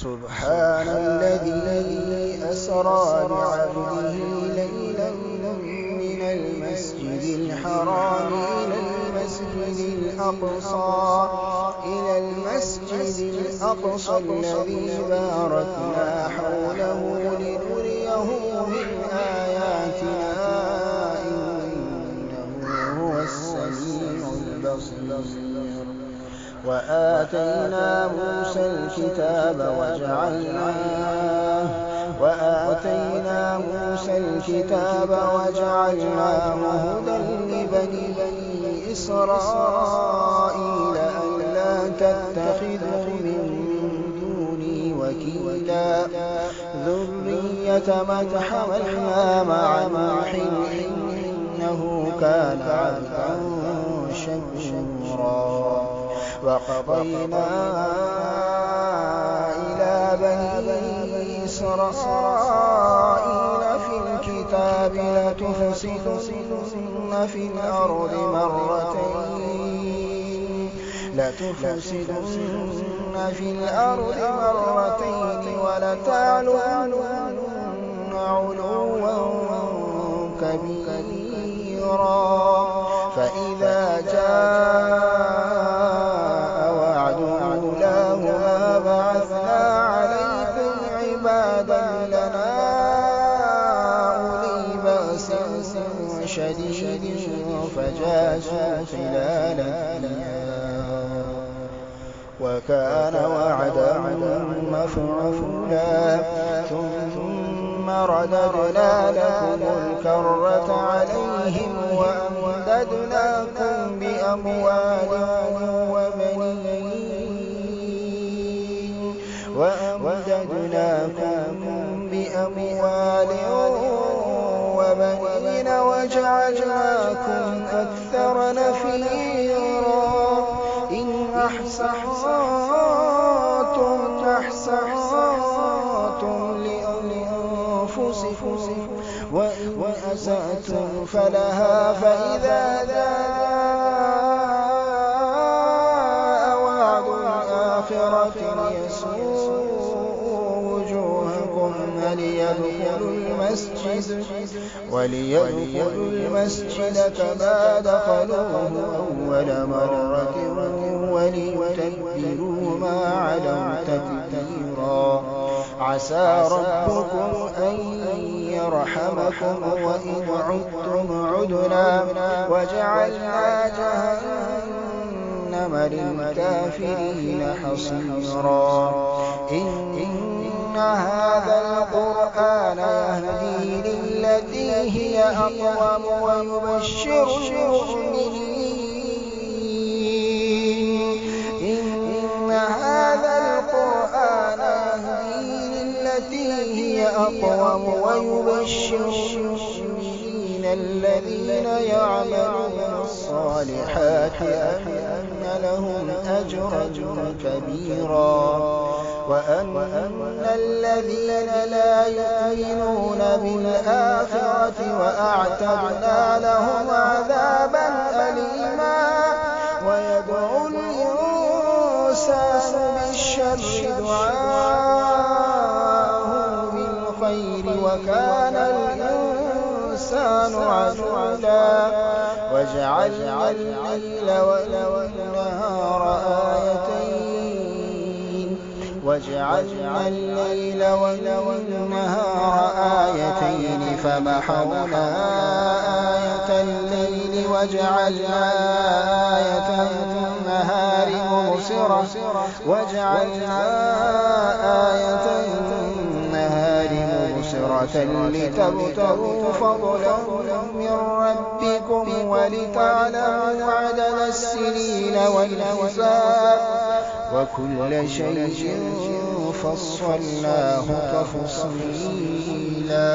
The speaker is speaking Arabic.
سبحان الذي أسرى بعبده ليلا من المسجد الحرام إلى المسجد الأقصى الذي باركنا حوله لنريه من آياتنا إنه هو السميع البصير. وآتينا موسى الكتاب وجعلناه هدى لبني إسرائيل ألا تتخذوا من دوني وكيلا ذرية من حملنا مع نوح إنه كان عبدا شكورا. وقضينا إلى بني إسرائيل في الكتاب لتفسدن في الأرض مرتين ولتعلن علوا كبيرا. فإذا جاء وعد أولاهما بعثنا عليكم عبادا لنا أولي بأس شديد فجاسوا خلال الديار وكان وعدا مفعولا. ثم رددنا لكم الكرة عليهم وأمددناكم بأموال وبنين وجعلناكم أكثر نفيرا. إن أحسنتم لأنفسكم وإن أسأتم فلها. فإذا جاء وعد الآخرة ليسوءوا وجوهكم وليدخلوا المسجد كما دخلوه أول مرة وليتبروا ما علوا تتبيرا. عسى ربكم أن يرحمكم وإن عدتم عدنا وجعلنا جهنم للكافرين حصيرا. إن هذا القرآن يهدي للتي هي أقوم ويبشر المؤمنين الذين يعملون الصالحات أن لهم أجرا كبيرا. وأن الذين لا يؤمنون بالآخرة وأعتدنا لهم عذابا أليما. ويدعو الإنسان بالشر دعاءه بالخير وكان الإنسان عجولا. وجعلنا الليل والنهار آيتين فمحونا آية الليل وجعلنا آية النهار مبصرة لتبتغوا فضلا من ربكم ولتعلموا عدد السنين والحساب وكل شيء فصلناه تفصيلا.